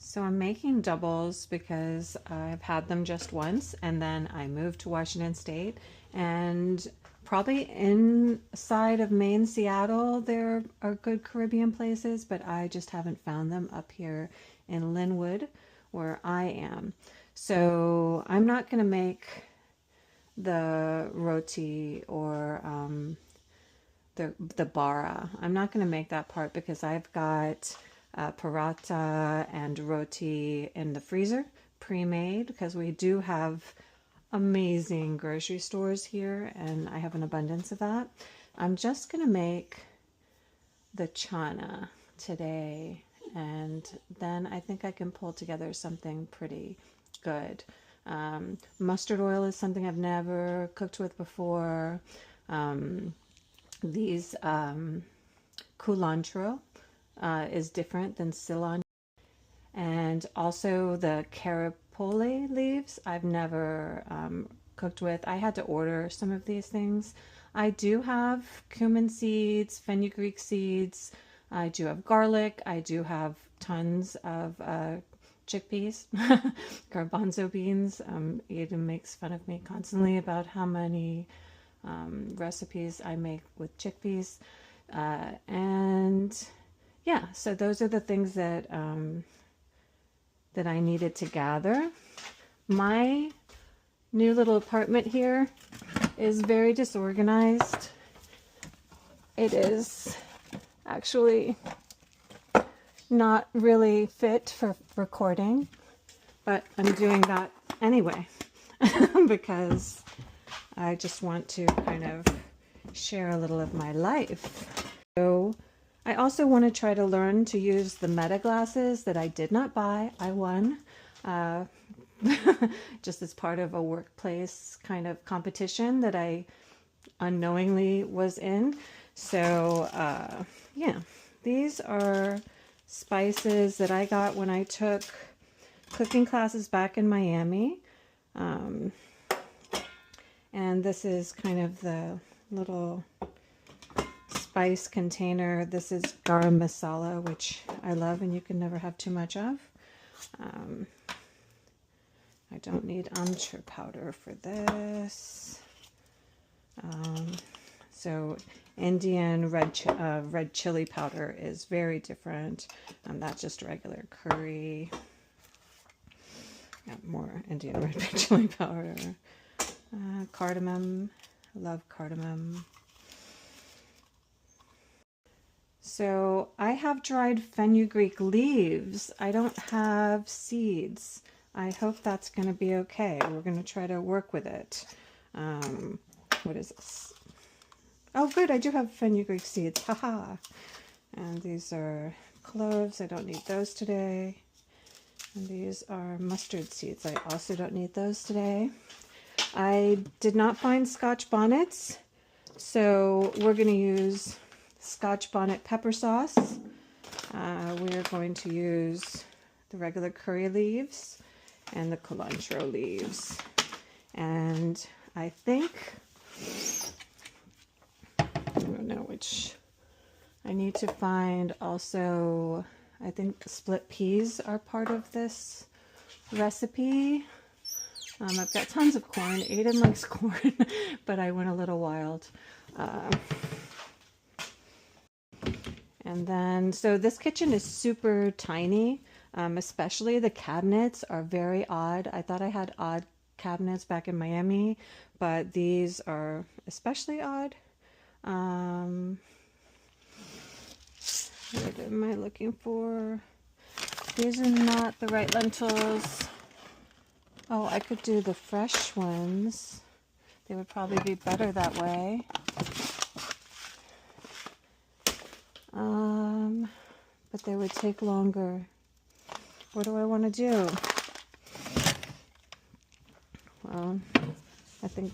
So I'm making doubles because I've had them just once and then I moved to Washington State, and probably inside of Maine, Seattle, there are good Caribbean places, but I just haven't found them up here in Linwood where I am. So I'm not going to make the roti or the bara. I'm not going to make that part because I've got paratha and roti in the freezer, pre-made, because we do have amazing grocery stores here and I have an abundance of that. I'm just going to make the chana today, and then I think I can pull together something pretty good. Mustard oil is something I've never cooked with before. These culantro is different than cilantro, and also the carapole leaves I've never cooked with. I had to order some of these things. I do have cumin seeds, fenugreek seeds. I do have garlic. I do have tons of chickpeas, garbanzo beans. Eden makes fun of me constantly about how many recipes I make with chickpeas. And yeah, so those are the things that that I needed to gather. My new little apartment here is very disorganized. It is actually not really fit for recording, but I'm doing that anyway because I just want to kind of share a little of my life. So I also want to try to learn to use the Meta glasses that I did not buy. I won just as part of a workplace kind of competition that I unknowingly was in. So yeah, these are spices that I got when I took cooking classes back in Miami. And this is kind of the little spice container. This is garam masala, which I love and you can never have too much of. I don't need amchur powder for this. So Indian red chili powder is very different. That's just regular curry. Got more Indian red chili powder. Cardamom. I love cardamom. So I have dried fenugreek leaves. I don't have seeds. I hope that's going to be okay. We're going to try to work with it. What is this? Oh, good. I do have fenugreek seeds. Haha. And these are cloves. I don't need those today. And these are mustard seeds. I also don't need those today. I did not find scotch bonnets, so we're going to use scotch bonnet pepper sauce. We're going to use the regular curry leaves and the culantro leaves. And I think, I don't know which, I need to find also, I think split peas are part of this recipe. I've got tons of corn. Aiden likes corn, but I went a little wild. And then, so this kitchen is super tiny, especially the cabinets are very odd. I thought I had odd cabinets back in Miami, but these are especially odd. What am I looking for? These are not the right lentils. Oh, I could do the fresh ones. They would probably be better that way. But they would take longer. What do I want to do? Well, I think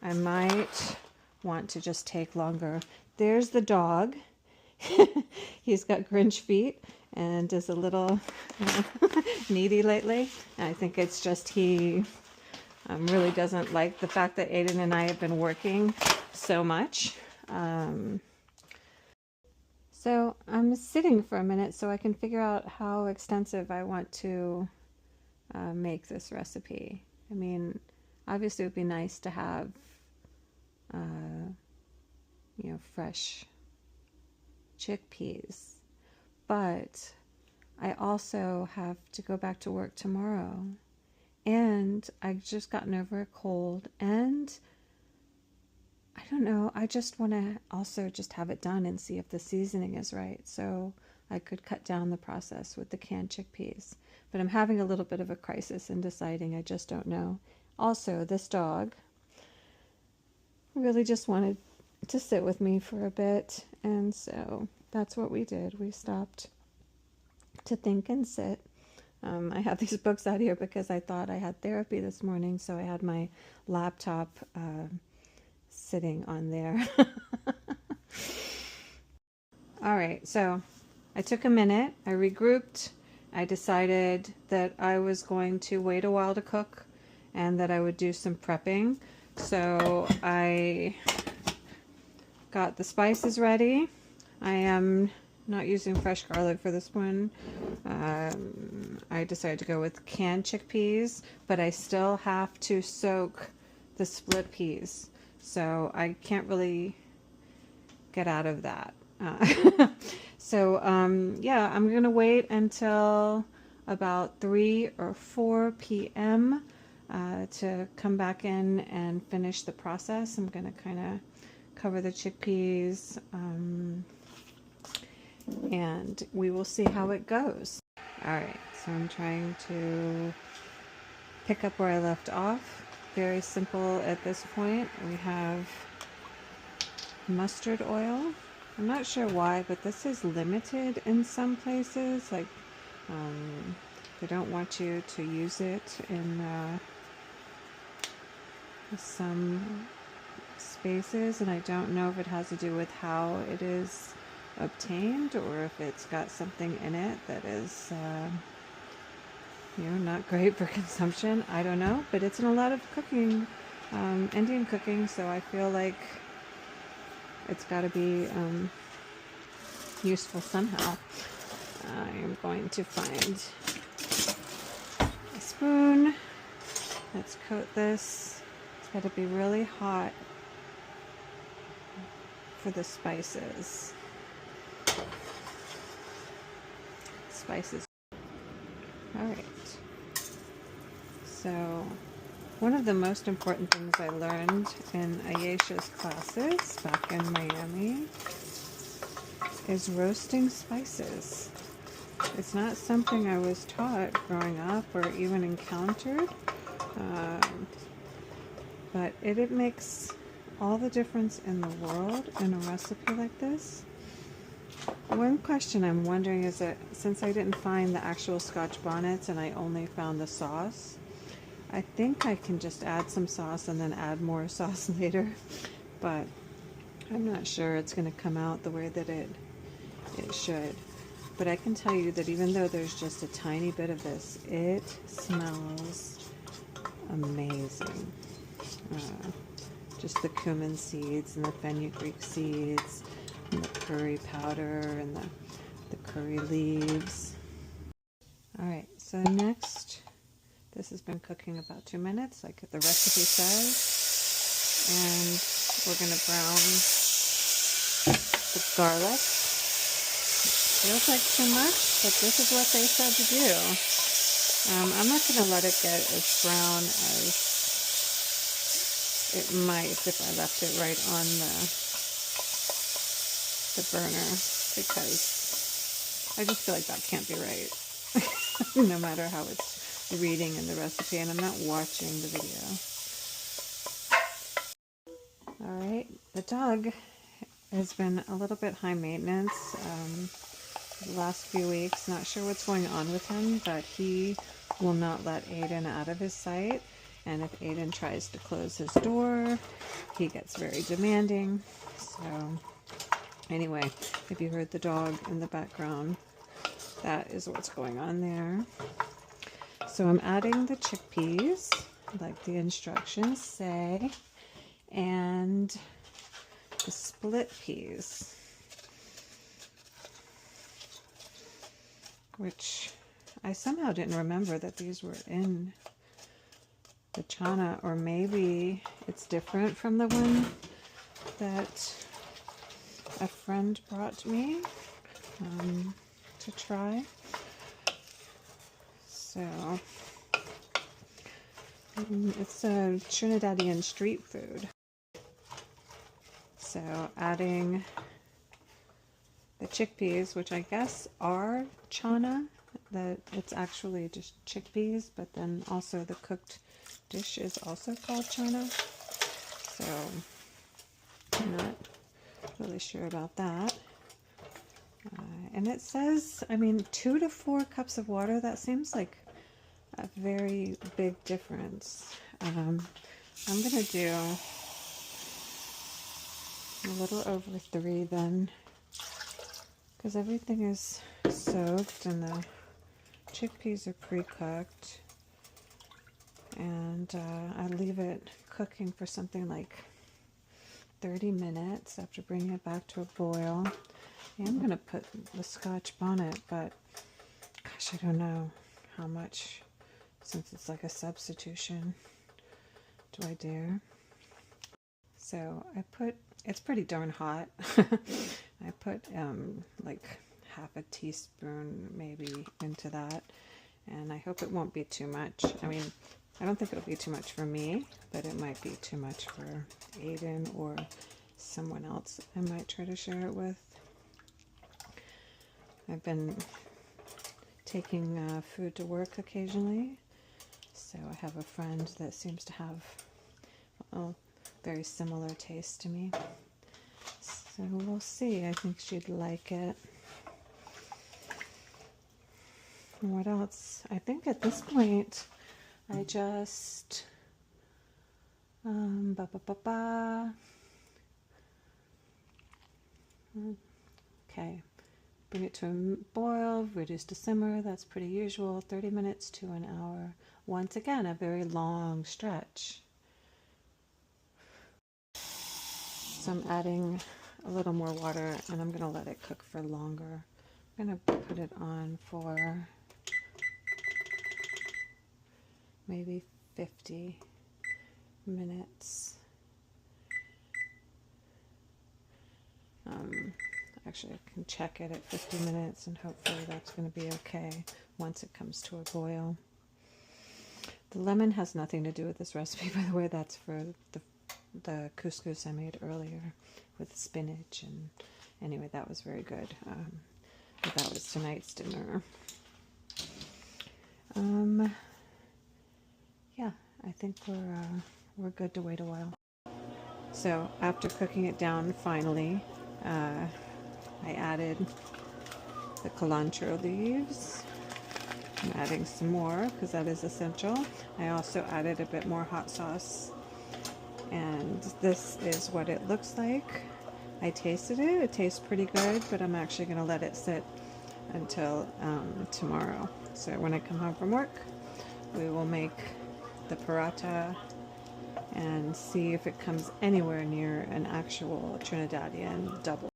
I might want to just take longer. There's the dog. He's got Grinch feet and is a little needy lately. And I think it's just he really doesn't like the fact that Aiden and I have been working so much. So I'm sitting for a minute so I can figure out how extensive I want to make this recipe. I mean, obviously it would be nice to have, fresh chickpeas, but I also have to go back to work tomorrow, and I've just gotten over a cold, and I don't know, I just want to also just have it done and see if the seasoning is right, so I could cut down the process with the canned chickpeas. But I'm having a little bit of a crisis in deciding. I just don't know. Also, this dog really just wanted to sit with me for a bit, and so that's what we did. We stopped to think and sit. I have these books out here because I thought I had therapy this morning, so I had my laptop sitting on there. All right, so I took a minute, I regrouped, I decided that I was going to wait a while to cook and that I would do some prepping. So I got the spices ready. I am not using fresh garlic for this one. I decided to go with canned chickpeas, but I still have to soak the split peas. So I can't really get out of that. So yeah, I'm gonna wait until about 3 or 4 p.m. To come back in and finish the process. I'm gonna kind of cover the chickpeas, and we will see how it goes. All right, so I'm trying to pick up where I left off. Very simple at this point. We have mustard oil. I'm not sure why, but this is limited in some places. Like, they don't want you to use it in some spaces, and I don't know if it has to do with how it is obtained or if it's got something in it that is not great for consumption. I don't know, but it's in a lot of cooking, Indian cooking, so I feel like it's got to be useful somehow. I am going to find a spoon. Let's coat this. It's got to be really hot for the spices. All right. So one of the most important things I learned in Ayesha's classes back in Miami is roasting spices. It's not something I was taught growing up or even encountered, but it makes all the difference in the world in a recipe like this. One question I'm wondering is that since I didn't find the actual scotch bonnets and I only found the sauce, I think I can just add some sauce and then add more sauce later, but I'm not sure it's going to come out the way that it should. But I can tell you that even though there's just a tiny bit of this, it smells amazing. Just the cumin seeds and the fenugreek seeds and the curry powder and the curry leaves. All right, so next, this has been cooking about 2 minutes, like the recipe says, and we're going to brown the garlic. It feels like too much, but this is what they said to do. I'm not going to let it get as brown as it might if I left it right on the burner, because I just feel like that can't be right. No matter how it's reading in the recipe, and I'm not watching the video. All right, the dog has been a little bit high maintenance the last few weeks. Not sure what's going on with him, but he will not let Aiden out of his sight. And if Aiden tries to close his door, he gets very demanding. So anyway, if you heard the dog in the background, that is what's going on there. So I'm adding the chickpeas, like the instructions say, and the split peas. which I somehow didn't remember that these were in the chana, or maybe it's different from the one that a friend brought me to try. So it's a Trinidadian street food. So adding the chickpeas, which I guess are chana, that it's actually just chickpeas, but then also the cooked dish is also called chana. So I'm not really sure about that. And it says, I mean, 2 to 4 cups of water. That seems like a very big difference. I'm gonna do a little over 3 then, because everything is soaked and the chickpeas are pre-cooked, and I leave it cooking for something like 30 minutes after bringing it back to a boil. I am going to put the scotch bonnet, but gosh, I don't know how much, since it's like a substitution, do I do. So I put, it's pretty darn hot. I put like half a teaspoon maybe into that, and I hope it won't be too much. I mean, I don't think it'll be too much for me, but it might be too much for Aiden or someone else I might try to share it with. I've been taking food to work occasionally, so I have a friend that seems to have a very similar taste to me. So we'll see. I think she'd like it. What else? I think at this point I just okay, bring it to a boil, reduce to simmer. That's pretty usual. 30 minutes to an hour. Once again, a very long stretch. So I'm adding a little more water, and I'm going to let it cook for longer. I'm going to put it on for maybe 50 minutes. Actually, I can check it at 50 minutes, and hopefully that's going to be okay once it comes to a boil. The lemon has nothing to do with this recipe, by the way. That's for the couscous I made earlier with spinach, and anyway, that was very good. But that was tonight's dinner. Yeah, I think we're good to wait a while. So after cooking it down, finally, I added the cilantro leaves. I'm adding some more because that is essential. I also added a bit more hot sauce, and this is what it looks like. I tasted it. It tastes pretty good, but I'm actually going to let it sit until tomorrow. So when I come home from work, we will make the paratha and see if it comes anywhere near an actual Trinidadian double.